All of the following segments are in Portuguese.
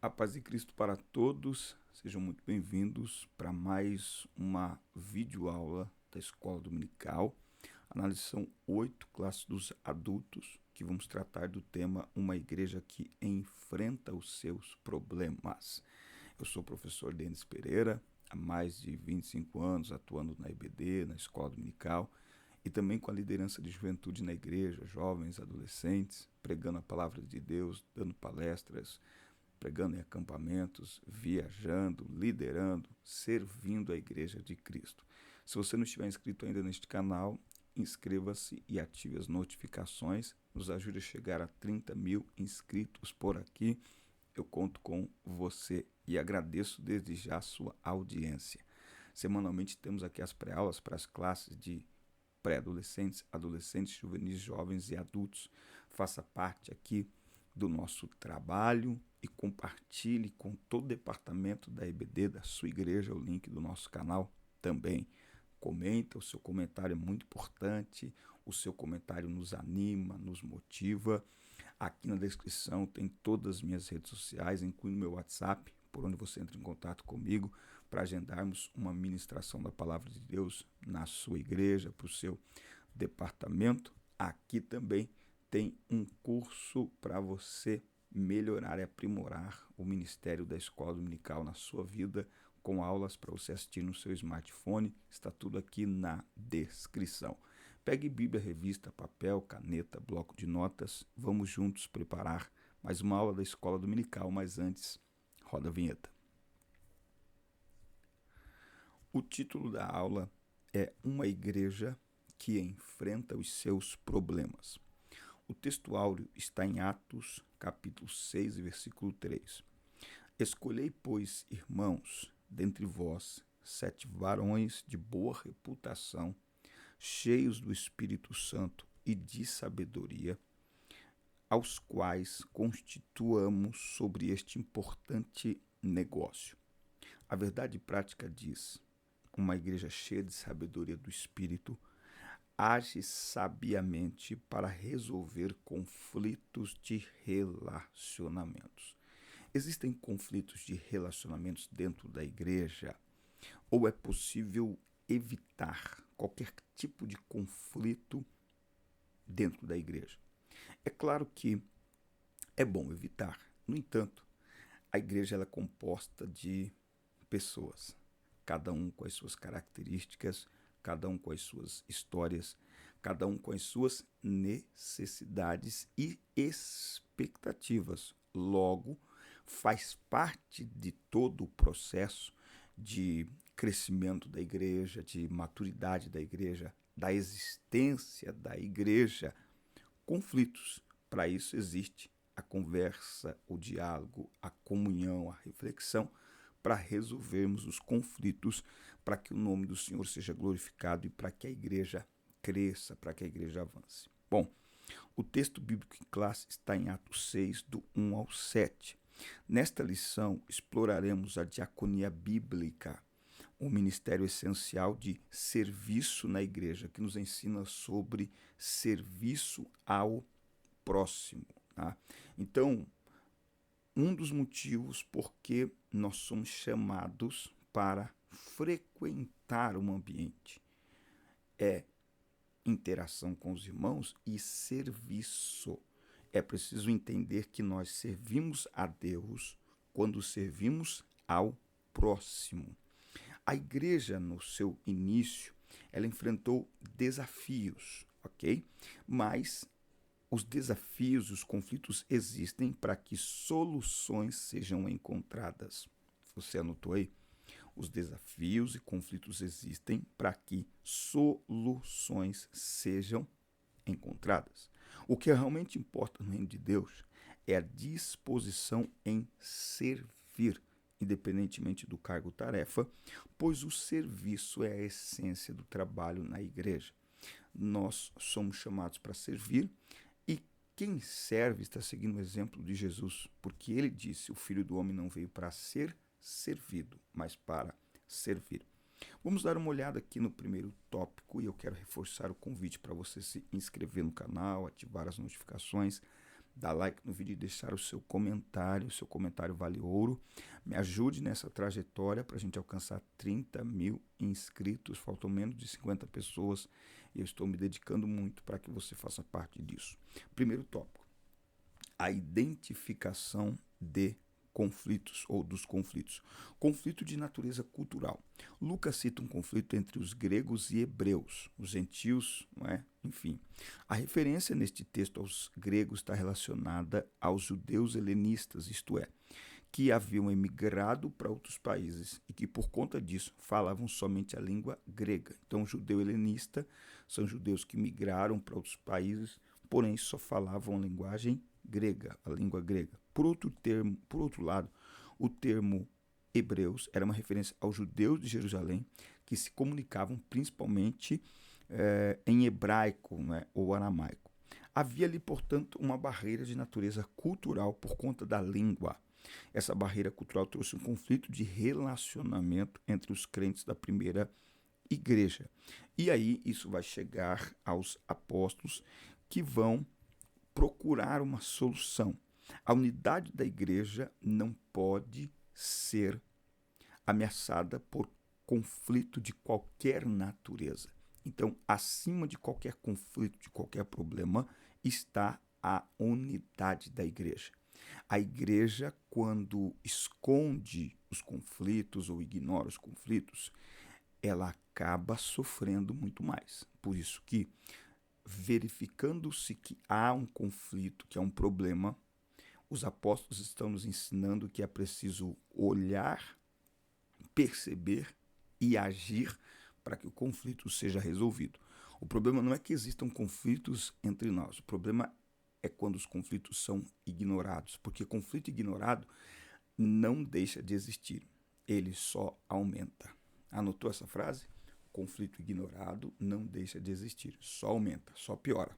A paz de Cristo para todos, sejam muito bem-vindos para mais uma videoaula da Escola Dominical, na lição 8, classe dos adultos, que vamos tratar do tema Uma Igreja que Enfrenta os Seus Problemas. Eu sou o professor Denis Pereira, há mais de 25 anos atuando na EBD, na Escola Dominical, e também com a liderança de juventude na igreja, jovens, adolescentes, pregando a palavra de Deus, dando palestras, pregando em acampamentos, viajando, liderando, servindo a Igreja de Cristo. Se você não estiver inscrito ainda neste canal, inscreva-se e ative as notificações. Nos ajude a chegar a 30 mil inscritos por aqui. Eu conto com você e agradeço desde já a sua audiência. Semanalmente temos aqui as pré-aulas para as classes de pré-adolescentes, adolescentes, juvenis, jovens e adultos. Faça parte aqui do nosso trabalho e compartilhe com todo o departamento da EBD, da sua igreja, o link do nosso canal também. Comenta, o seu comentário é muito importante, o seu comentário nos anima, nos motiva. Aqui na descrição tem todas as minhas redes sociais, incluindo meu WhatsApp, por onde você entra em contato comigo para agendarmos uma ministração da Palavra de Deus na sua igreja, para o seu departamento. Aqui também tem um curso para você melhorar e aprimorar o ministério da Escola Dominical na sua vida, com aulas para você assistir no seu smartphone. Está tudo aqui na descrição. Pegue Bíblia, revista, papel, caneta, bloco de notas. Vamos juntos preparar mais uma aula da Escola Dominical, mas antes, roda a vinheta. O título da aula é Uma Igreja que Enfrenta os Seus Problemas. O texto áureo está em Atos, capítulo 6, versículo 3. Escolhei, pois, irmãos, dentre vós, 7 varões de boa reputação, cheios do Espírito Santo e de sabedoria, aos quais constituamos sobre este importante negócio. A verdade prática diz: uma igreja cheia de sabedoria do Espírito age sabiamente para resolver conflitos de relacionamentos. Existem conflitos de relacionamentos dentro da igreja? Ou é possível evitar qualquer tipo de conflito dentro da igreja? É claro que é bom evitar. No entanto, a igreja ela é composta de pessoas, cada um com as suas características, cada um com as suas histórias, cada um com as suas necessidades e expectativas. Logo, faz parte de todo o processo de crescimento da igreja, de maturidade da igreja, da existência da igreja, conflitos. Para isso existe a conversa, o diálogo, a comunhão, a reflexão, para resolvermos os conflitos, para que o nome do Senhor seja glorificado e para que a igreja cresça, para que a igreja avance. Bom, o texto bíblico em classe está em Atos 6, do 1 ao 7. Nesta lição, exploraremos a diaconia bíblica, um ministério essencial de serviço na igreja, que nos ensina sobre serviço ao próximo. Tá? Então, um dos motivos por que nós somos chamados para frequentar um ambiente é interação com os irmãos e serviço. É preciso entender que nós servimos a Deus quando servimos ao próximo. A igreja, no seu início, ela enfrentou desafios, ok? Mas os desafios, os conflitos existem para que soluções sejam encontradas. Você anotou aí? Os desafios e conflitos existem para que soluções sejam encontradas. O que realmente importa no reino de Deus é a disposição em servir, independentemente do cargo ou tarefa, pois o serviço é a essência do trabalho na igreja. Nós somos chamados para servir e quem serve está seguindo o exemplo de Jesus, porque ele disse: o Filho do Homem não veio para ser servido, mas para servir. Vamos dar uma olhada aqui no primeiro tópico e eu quero reforçar o convite para você se inscrever no canal, ativar as notificações, dar like no vídeo e deixar o seu comentário. O seu comentário vale ouro. Me ajude nessa trajetória para a gente alcançar 30 mil inscritos. Faltam menos de 50 pessoas e eu estou me dedicando muito para que você faça parte disso. Primeiro tópico: a identificação de conflitos ou dos conflitos. Conflito de natureza cultural. Lucas cita um conflito entre os gregos e hebreus, os gentios, não é? Enfim. A referência neste texto aos gregos está relacionada aos judeus helenistas, isto é, que haviam emigrado para outros países e que por conta disso falavam somente a língua grega. Então, judeu helenista são judeus que migraram para outros países, porém só falavam a linguagem grega, a língua grega. Por outro lado, o termo hebreus era uma referência aos judeus de Jerusalém que se comunicavam principalmente em hebraico, né, ou aramaico. Havia ali, portanto, uma barreira de natureza cultural por conta da língua. Essa barreira cultural trouxe um conflito de relacionamento entre os crentes da primeira igreja. E aí isso vai chegar aos apóstolos, que vão procurar uma solução. A unidade da igreja não pode ser ameaçada por conflito de qualquer natureza. Então, acima de qualquer conflito, de qualquer problema, está a unidade da igreja. A igreja, quando esconde os conflitos ou ignora os conflitos, ela acaba sofrendo muito mais. Por isso que, verificando-se que há um conflito, que é um problema, os apóstolos estão nos ensinando que é preciso olhar, perceber e agir para que o conflito seja resolvido. O problema não é que existam conflitos entre nós, o problema é quando os conflitos são ignorados, porque conflito ignorado não deixa de existir, ele só aumenta. Anotou essa frase? Conflito ignorado não deixa de existir, só aumenta, só piora.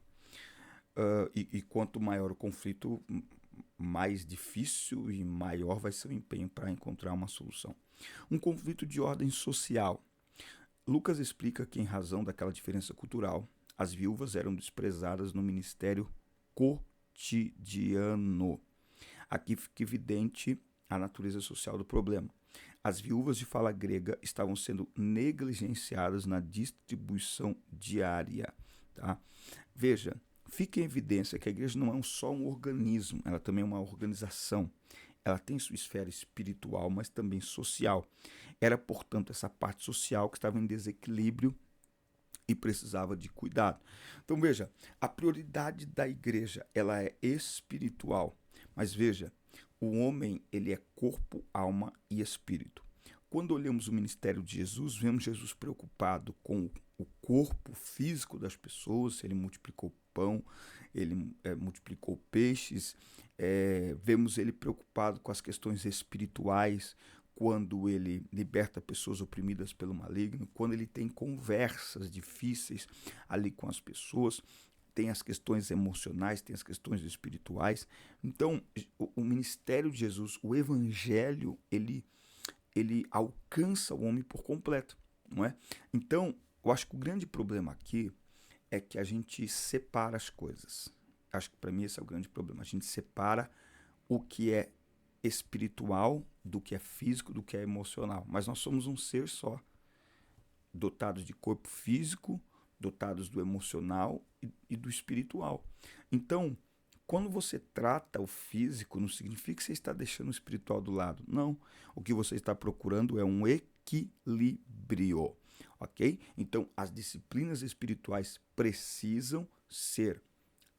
E quanto maior o conflito, mais difícil e maior vai ser o empenho para encontrar uma solução. Um conflito de ordem social. Lucas explica que, em razão daquela diferença cultural, as viúvas eram desprezadas no ministério cotidiano. Aqui fica evidente a natureza social do problema. As viúvas de fala grega estavam sendo negligenciadas na distribuição diária. Tá? Veja, fica em evidência que a igreja não é só um organismo, ela também é uma organização. Ela tem sua esfera espiritual, mas também social. Era, portanto, essa parte social que estava em desequilíbrio e precisava de cuidado. Então, veja, a prioridade da igreja, ela é espiritual. Mas veja, o homem, ele é corpo, alma e espírito. Quando olhamos o ministério de Jesus, vemos Jesus preocupado com o corpo físico das pessoas, se ele multiplicou pão, ele multiplicou peixes, vemos ele preocupado com as questões espirituais, quando ele liberta pessoas oprimidas pelo maligno, quando ele tem conversas difíceis ali com as pessoas, tem as questões emocionais, tem as questões espirituais. Então, o ministério de Jesus, o evangelho, ele alcança o homem por completo, não é? Então, eu acho que o grande problema aqui é que a gente separa as coisas. Acho que para mim esse é o grande problema. A gente separa o que é espiritual do que é físico, do que é emocional. Mas nós somos um ser só, dotados de corpo físico, dotados do emocional e do espiritual. Então, quando você trata o físico, não significa que você está deixando o espiritual do lado. Não. O que você está procurando é um equilíbrio. Ok? Então, as disciplinas espirituais precisam ser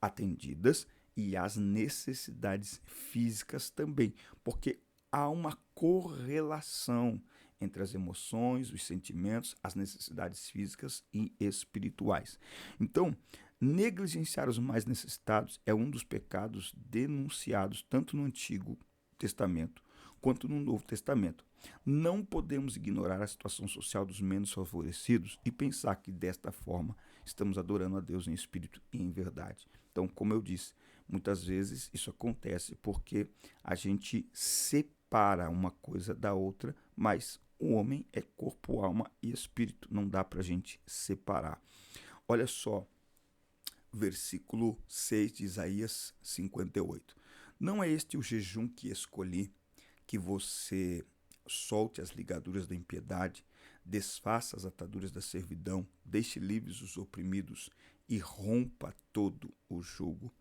atendidas e as necessidades físicas também, porque há uma correlação entre as emoções, os sentimentos, as necessidades físicas e espirituais. Então, negligenciar os mais necessitados é um dos pecados denunciados tanto no Antigo Testamento quanto no Novo Testamento. Não podemos ignorar a situação social dos menos favorecidos e pensar que desta forma estamos adorando a Deus em espírito e em verdade. Então, como eu disse, muitas vezes isso acontece porque a gente separa uma coisa da outra, mas o homem é corpo, alma e espírito. Não dá para a gente separar. Olha só, versículo 6 de Isaías 58. Não é este o jejum que escolhi, que você solte as ligaduras da impiedade, desfaça as ataduras da servidão, deixe livres os oprimidos e rompa todo o jugo.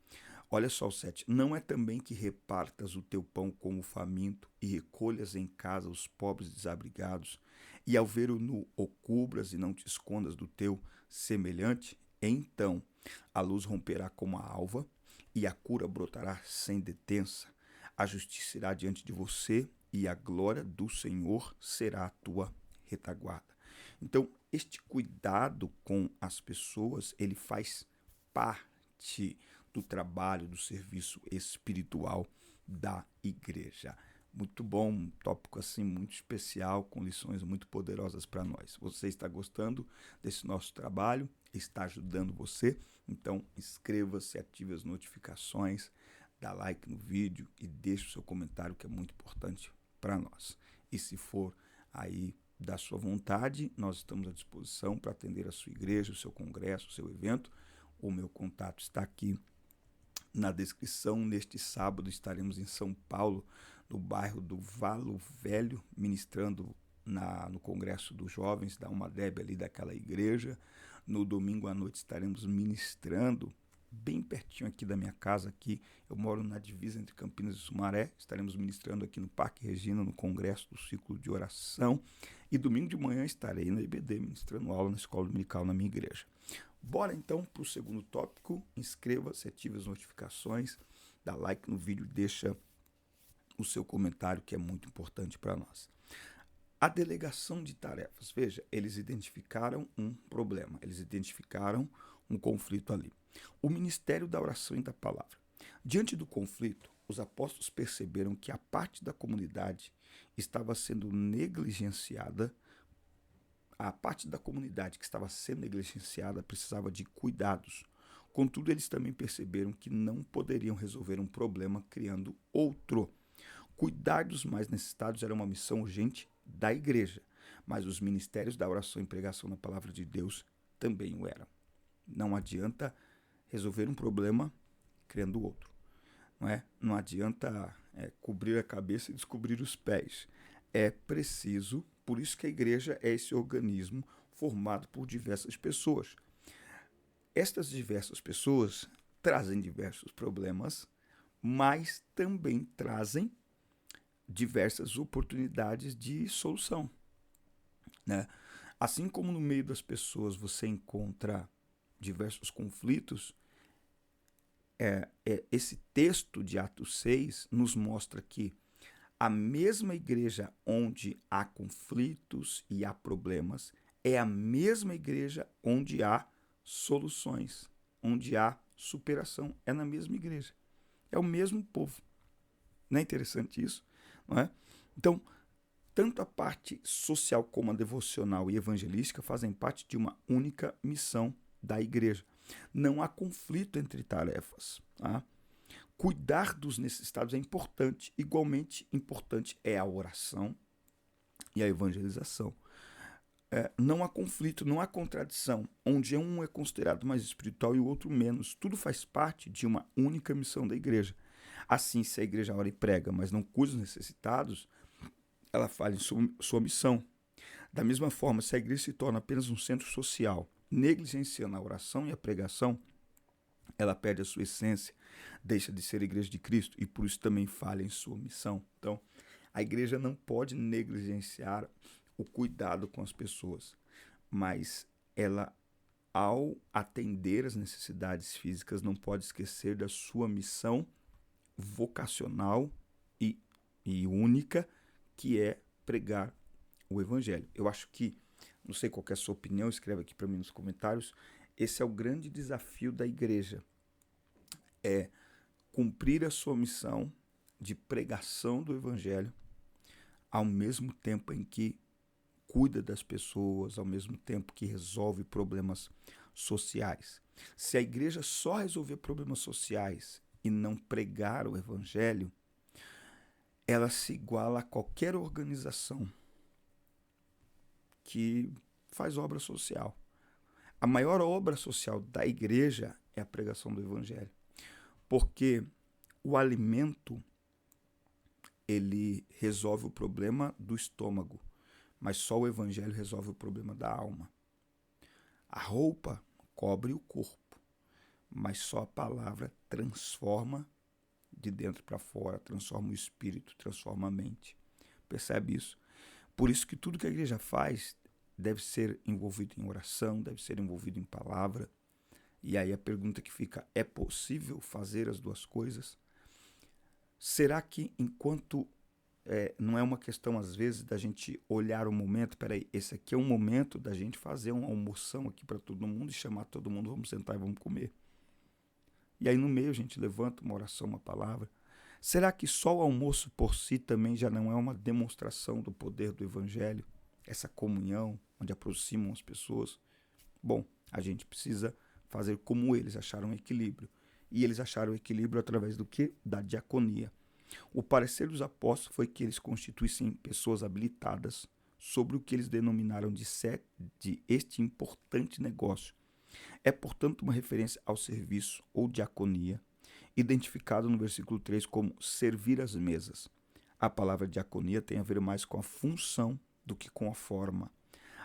Olha só o 7. Não é também que repartas o teu pão com o faminto e recolhas em casa os pobres desabrigados, e ao ver o nu o cubras e não te escondas do teu semelhante? Então a luz romperá como a alva e a cura brotará sem detença. A justiça irá diante de você e a glória do Senhor será a tua retaguarda. Então, este cuidado com as pessoas, ele faz parte do trabalho, do serviço espiritual da igreja. Muito bom, um tópico assim muito especial, com lições muito poderosas para nós. Você está gostando desse nosso trabalho? Está ajudando você? Então inscreva-se, ative as notificações, dá like no vídeo e deixe o seu comentário, que é muito importante para nós. E se for aí da sua vontade, nós estamos à disposição para atender a sua igreja, o seu congresso, o seu evento. O meu contato está aqui na descrição. Neste sábado estaremos em São Paulo, no bairro do Valo Velho, ministrando no Congresso dos Jovens, da UMADEB ali daquela igreja. No domingo à noite estaremos ministrando bem pertinho aqui da minha casa. Aqui eu moro na divisa entre Campinas e Sumaré. Estaremos ministrando aqui no Parque Regina, no Congresso do Ciclo de Oração. E domingo de manhã estarei na IBD, ministrando aula na Escola Dominical na minha igreja. Bora então para o segundo tópico. Inscreva-se, ative as notificações, dá like no vídeo, deixa o seu comentário, que é muito importante para nós. A delegação de tarefas. Veja, eles identificaram um problema, eles identificaram um conflito ali. O ministério da oração e da palavra. Diante do conflito, os apóstolos perceberam que a parte da comunidade estava sendo negligenciada. A parte da comunidade que estava sendo negligenciada precisava de cuidados. Contudo, eles também perceberam que não poderiam resolver um problema criando outro. Cuidar dos mais necessitados era uma missão urgente da igreja, mas os ministérios da oração e pregação na palavra de Deus também o eram. Não adianta resolver um problema criando outro. Não adianta cobrir a cabeça e descobrir os pés. É preciso, por isso que a igreja é esse organismo formado por diversas pessoas. Estas diversas pessoas trazem diversos problemas, mas também trazem diversas oportunidades de solução, né? Assim como no meio das pessoas você encontra diversos conflitos, esse texto de Atos 6 nos mostra que a mesma igreja onde há conflitos e há problemas é a mesma igreja onde há soluções, onde há superação. É na mesma igreja. É o mesmo povo. Não é interessante isso? Não é? Então, tanto a parte social como a devocional e evangelística fazem parte de uma única missão da igreja. Não há conflito entre tarefas. Tá? Cuidar dos necessitados é importante. Igualmente importante é a oração e a evangelização. Não há conflito, não há contradição, onde um é considerado mais espiritual e o outro menos. Tudo faz parte de uma única missão da igreja. Assim, se a igreja ora e prega, mas não cuida dos necessitados, ela falha em sua missão. Da mesma forma, se a igreja se torna apenas um centro social, negligenciando a oração e a pregação, ela perde a sua essência, deixa de ser a igreja de Cristo e por isso também falha em sua missão. Então, a igreja não pode negligenciar o cuidado com as pessoas, mas ela, ao atender as necessidades físicas, não pode esquecer da sua missão vocacional e única, que é pregar o evangelho. Eu acho que, não sei qual é a sua opinião, escreve aqui para mim nos comentários, esse é o grande desafio da igreja, é cumprir a sua missão de pregação do evangelho, ao mesmo tempo em que cuida das pessoas, ao mesmo tempo que resolve problemas sociais. Se a igreja só resolver problemas sociais e não pregar o evangelho, ela se iguala a qualquer organização que faz obra social. A maior obra social da igreja é a pregação do evangelho. Porque o alimento, ele resolve o problema do estômago, mas só o evangelho resolve o problema da alma. A roupa cobre o corpo, mas só a palavra transforma de dentro para fora, transforma o espírito, transforma a mente. Percebe isso? Por isso que tudo que a igreja faz deve ser envolvido em oração, deve ser envolvido em palavra. E aí a pergunta que fica, é possível fazer as duas coisas? Será que enquanto não é uma questão às vezes da gente olhar o momento, peraí, esse aqui é um momento da gente fazer uma almoção aqui para todo mundo e chamar todo mundo, vamos sentar e vamos comer. E aí no meio a gente levanta uma oração, uma palavra. Será que só o almoço por si também já não é uma demonstração do poder do evangelho? Essa comunhão onde aproximam as pessoas? Bom, a gente precisa fazer como eles acharam equilíbrio. E eles acharam equilíbrio através do quê? Da diaconia. O parecer dos apóstolos foi que eles constituíssem pessoas habilitadas sobre o que eles denominaram de este importante negócio. É, portanto, uma referência ao serviço ou diaconia, identificado no versículo 3 como servir as mesas. A palavra diaconia tem a ver mais com a função do que com a forma.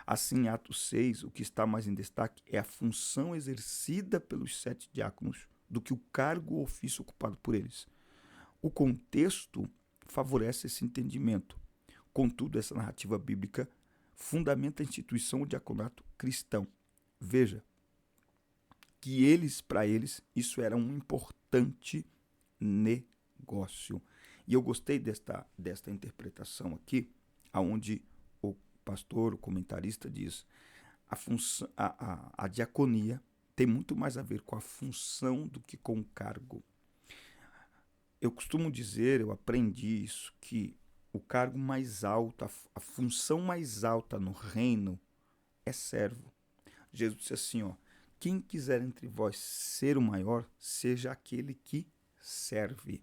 Assim, em Atos 6, o que está mais em destaque é a função exercida pelos 7 diáconos do que o cargo ou ofício ocupado por eles. O contexto favorece esse entendimento. Contudo, essa narrativa bíblica fundamenta a instituição do diaconato cristão. Veja que para eles, isso era um importante negócio. E eu gostei desta interpretação aqui, onde o pastor, o comentarista diz, a diaconia tem muito mais a ver com a função do que com o cargo. Eu costumo dizer, eu aprendi isso, que o cargo mais alto, a função mais alta no reino é servo. Jesus disse assim, ó, quem quiser entre vós ser o maior, seja aquele que serve.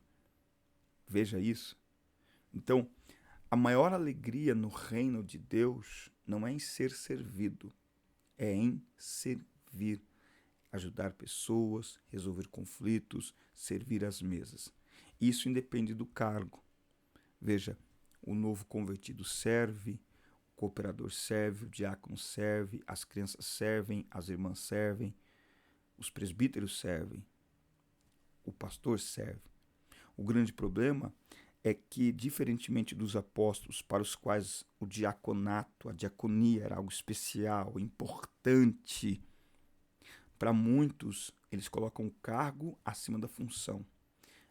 Veja isso. Então, a maior alegria no reino de Deus não é em ser servido, é em servir, ajudar pessoas, resolver conflitos, servir às mesas. Isso independe do cargo. Veja, o novo convertido serve, o cooperador serve, o diácono serve, as crianças servem, as irmãs servem, os presbíteros servem, o pastor serve. O grande problema é que, diferentemente dos apóstolos, para os quais o diaconato, a diaconia era algo especial, importante, para muitos eles colocam o cargo acima da função.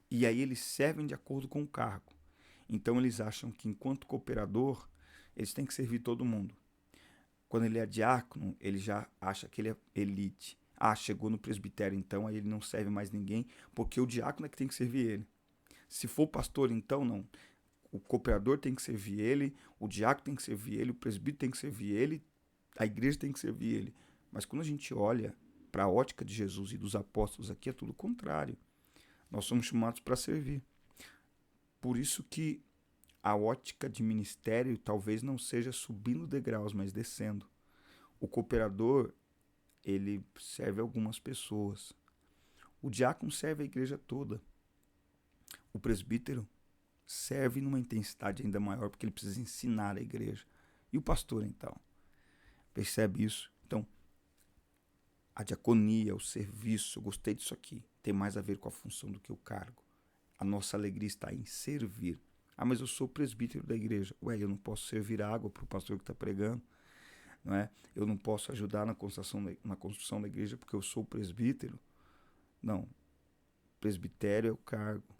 E aí eles servem de acordo com o cargo. Então eles acham que enquanto cooperador, eles têm que servir todo mundo. Quando ele é diácono, ele já acha que ele é elite. Chegou no presbitério então, aí ele não serve mais ninguém, porque o diácono é que tem que servir ele. Se for pastor, então não. O cooperador tem que servir ele, o diácono tem que servir ele, o presbítero tem que servir ele, a igreja tem que servir ele. Mas quando a gente olha para a ótica de Jesus e dos apóstolos aqui, é tudo o contrário. Nós somos chamados para servir. Por isso que a ótica de ministério talvez não seja subindo degraus, mas descendo. O cooperador, ele serve algumas pessoas. O diácono serve a igreja toda. O presbítero serve numa intensidade ainda maior, porque ele precisa ensinar a igreja. E o pastor, então? Percebe isso? Então, a diaconia, o serviço, eu gostei disso aqui, tem mais a ver com a função do que o cargo. A nossa alegria está em servir. Mas eu sou presbítero da igreja. Eu não posso servir água para o pastor que está pregando. Não é? Eu não posso ajudar na construção da igreja porque eu sou presbítero. Não. Presbitério é o cargo.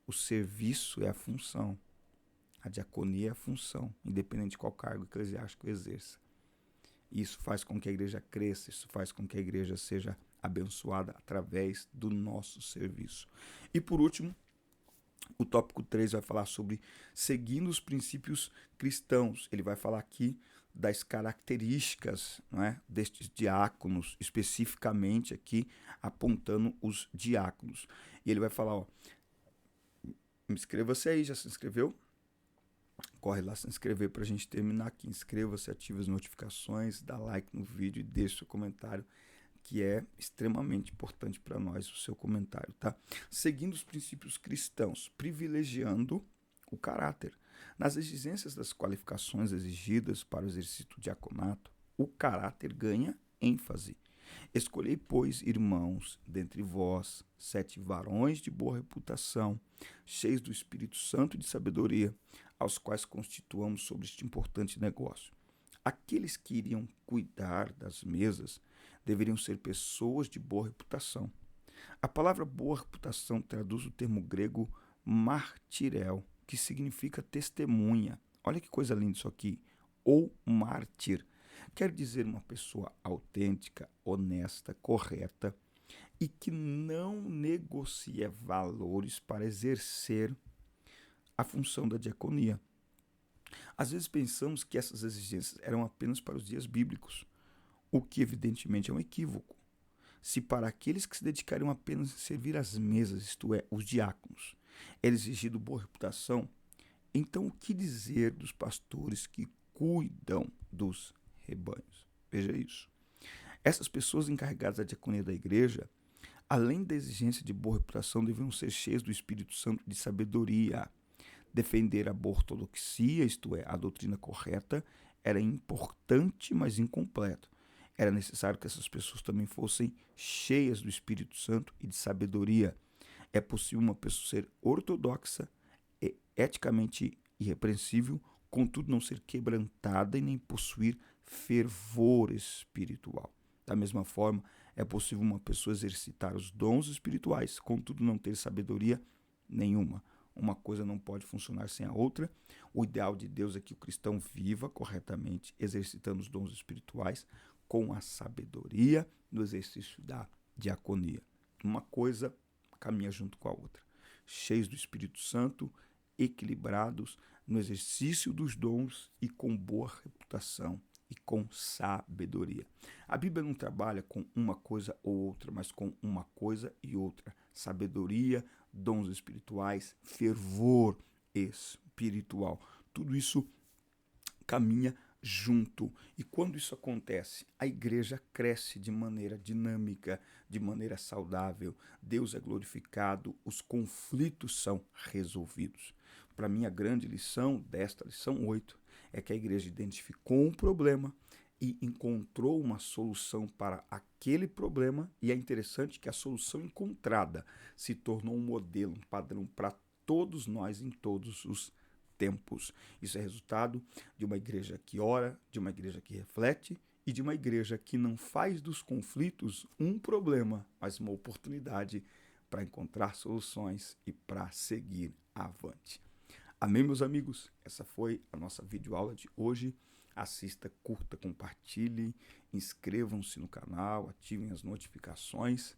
O serviço é a função. A diaconia é a função, independente de qual cargo eclesiástico exerça. Isso faz com que a igreja cresça, isso faz com que a igreja seja abençoada através do nosso serviço. E por último, o tópico 3 vai falar sobre seguindo os princípios cristãos. Ele vai falar aqui das características, não é, destes diáconos, especificamente aqui apontando os diáconos. E ele vai falar, inscreva-se aí, já se inscreveu? Corre lá se inscrever para a gente terminar aqui. Inscreva-se, ative as notificações, dá like no vídeo e deixe seu comentário, que é extremamente importante para nós o seu comentário, tá? Seguindo os princípios cristãos, privilegiando o caráter. Nas exigências das qualificações exigidas para o exercício do diaconato, o caráter ganha ênfase. Escolhei, pois, irmãos, dentre vós, 7 varões de boa reputação, cheios do Espírito Santo e de sabedoria, aos quais constituamos sobre este importante negócio. Aqueles que iriam cuidar das mesas deveriam ser pessoas de boa reputação. A palavra boa reputação traduz o termo grego martirel, que significa testemunha. Olha que coisa linda isso aqui. Ou mártir. Quer dizer uma pessoa autêntica, honesta, correta e que não negocia valores para exercer a função da diaconia. Às vezes pensamos que essas exigências eram apenas para os dias bíblicos, o que evidentemente é um equívoco. Se para aqueles que se dedicariam apenas a servir as mesas, isto é, os diáconos, era exigido boa reputação, então o que dizer dos pastores que cuidam dos rebanhos? Veja isso. Essas pessoas encarregadas da diaconia da igreja, além da exigência de boa reputação, deviam ser cheias do Espírito Santo de sabedoria. Defender a boa ortodoxia, isto é, a doutrina correta, era importante, mas incompleto. Era necessário que essas pessoas também fossem cheias do Espírito Santo e de sabedoria. É possível uma pessoa ser ortodoxa e eticamente irrepreensível, contudo não ser quebrantada e nem possuir fervor espiritual. Da mesma forma, é possível uma pessoa exercitar os dons espirituais, contudo não ter sabedoria nenhuma. Uma coisa não pode funcionar sem a outra. O ideal de Deus é que o cristão viva corretamente, exercitando os dons espirituais com a sabedoria no exercício da diaconia. Uma coisa caminha junto com a outra. Cheios do Espírito Santo, equilibrados no exercício dos dons e com boa reputação e com sabedoria. A Bíblia não trabalha com uma coisa ou outra, mas com uma coisa e outra. Sabedoria, dons espirituais, fervor espiritual. Tudo isso caminha junto. E quando isso acontece, a igreja cresce de maneira dinâmica, de maneira saudável. Deus é glorificado, os conflitos são resolvidos. Para mim, a grande lição desta lição 8 é que a igreja identificou um problema e encontrou uma solução para aquele problema, e é interessante que a solução encontrada se tornou um modelo, um padrão para todos nós em todos os tempos. Isso é resultado de uma igreja que ora, de uma igreja que reflete e de uma igreja que não faz dos conflitos um problema, mas uma oportunidade para encontrar soluções e para seguir avante. Amém, meus amigos? Essa foi a nossa videoaula de hoje. Assista, curta, compartilhe, inscrevam-se no canal, ativem as notificações,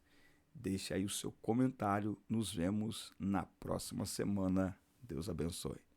deixe aí o seu comentário. Nos vemos na próxima semana. Deus abençoe.